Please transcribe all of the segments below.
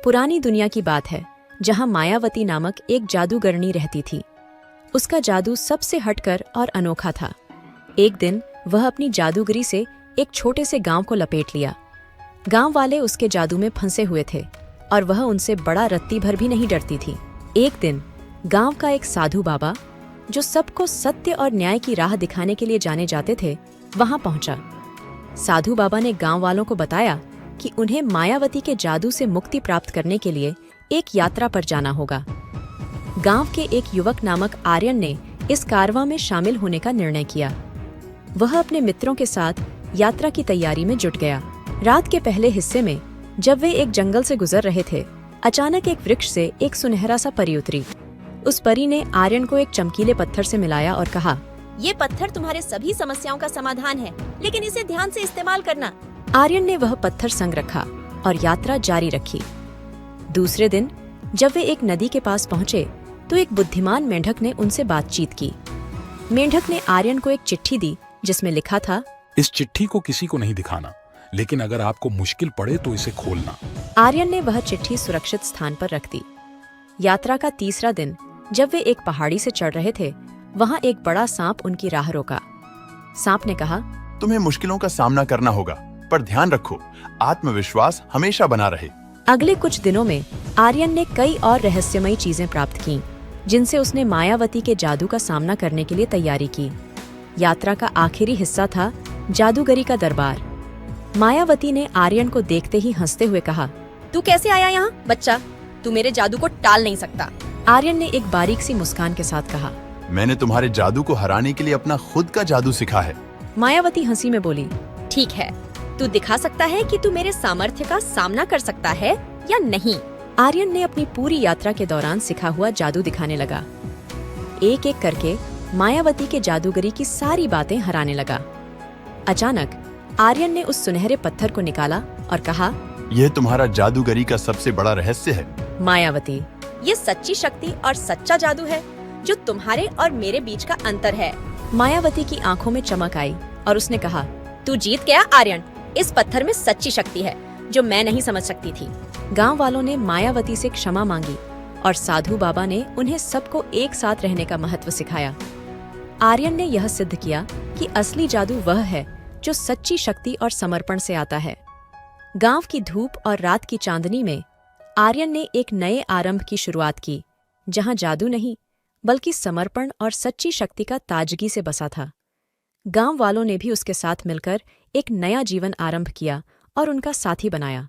पुरानी दुनिया की बात है, जहां मायावती नामक एक जादूगरनी रहती थी। उसका जादू सबसे हटकर और अनोखा था। एक दिन वह अपनी जादूगरी से एक छोटे से गांव को लपेट लिया। गांव वाले उसके जादू में फंसे हुए थे और वह उनसे बड़ा रत्ती भर भी नहीं डरती थी। एक दिन गांव का एक साधु बाबा, जो सबको सत्य और न्याय की राह दिखाने के लिए जाने जाते थे, वहां पहुंचा। साधु बाबा ने गांव वालों को बताया कि उन्हें मायावती के जादू से मुक्ति प्राप्त करने के लिए एक यात्रा पर जाना होगा। गांव के एक युवक नामक आर्यन ने इस कारवां में शामिल होने का निर्णय किया। वह अपने मित्रों के साथ यात्रा की तैयारी में जुट गया। रात के पहले हिस्से में जब वे एक जंगल से गुजर रहे थे, अचानक एक वृक्ष से एक सुनहरा सा परी उतरी। उस परी ने आर्यन को एक चमकीले पत्थर से मिलाया और कहा, ये पत्थर तुम्हारे सभी समस्याओं का समाधान है, लेकिन इसे ध्यान से इस्तेमाल करना। आर्यन ने वह पत्थर संग रखा और यात्रा जारी रखी। दूसरे दिन जब वे एक नदी के पास पहुंचे तो एक बुद्धिमान मेंढक ने उनसे बातचीत की। मेंढक ने आर्यन को एक चिट्ठी दी जिसमें लिखा था, इस चिट्ठी को किसी को नहीं दिखाना, लेकिन अगर आपको मुश्किल पड़े तो इसे खोलना। आर्यन ने वह चिट्ठी सुरक्षित स्थान पर रख दी। यात्रा का तीसरा दिन जब वे एक पहाड़ी से चढ़ रहे थे, वहां एक बड़ा सांप उनकी राह रोका। सांप ने कहा, तुम्हें मुश्किलों का सामना करना होगा, पर ध्यान रखो, आत्मविश्वास हमेशा बना रहे। अगले कुछ दिनों में आर्यन ने कई और रहस्यमयी चीजें प्राप्त कीं, जिनसे उसने मायावती के जादू का सामना करने के लिए तैयारी की। यात्रा का आखिरी हिस्सा था जादूगरी का दरबार। मायावती ने आर्यन को देखते ही हंसते हुए कहा, तू कैसे आया यहाँ बच्चा? तू मेरे जादू को टाल नहीं सकता। आर्यन ने एक बारीक सी मुस्कान के साथ कहा, मैंने तुम्हारे जादू को हराने के लिए अपना खुद का जादू सीखा है। मायावती हंसी में बोली, ठीक है, तू दिखा सकता है कि तू मेरे सामर्थ्य का सामना कर सकता है या नहीं। आर्यन ने अपनी पूरी यात्रा के दौरान सिखा हुआ जादू दिखाने लगा। एक एक करके मायावती के जादूगरी की सारी बातें हराने लगा। अचानक आर्यन ने उस सुनहरे पत्थर को निकाला और कहा, यह तुम्हारा जादूगरी का सबसे बड़ा रहस्य है। मायावती, ये सच्ची शक्ति और सच्चा जादू है जो तुम्हारे और मेरे बीच का अंतर है। मायावती की आंखों में चमक आई और उसने कहा, तू जीत गया आर्यन। इस पत्थर में सच्ची शक्ति है जो मैं नहीं समझ सकती थी। गांव वालों ने मायावती से क्षमा मांगी और साधु बाबा ने उन्हें सबको एक साथ रहने का महत्व सिखाया। आर्यन ने यह सिद्ध किया कि असली जादू वह है जो सच्ची शक्ति और समर्पण से आता है। गांव की धूप और रात की चांदनी में आर्यन ने एक नए आरंभ की शुरुआत की, जहां जादू नहीं बल्कि समर्पण और सच्ची शक्ति का ताजगी से बसा था। गांव वालों ने भी उसके साथ मिलकर एक नया जीवन आरंभ किया और उनका साथी बनाया।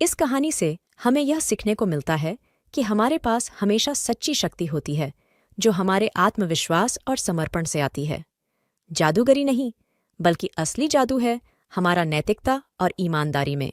इस कहानी से हमें यह सीखने को मिलता है कि हमारे पास हमेशा सच्ची शक्ति होती है, जो हमारे आत्मविश्वास और समर्पण से आती है। जादूगरी नहीं, बल्कि असली जादू है हमारा नैतिकता और ईमानदारी में।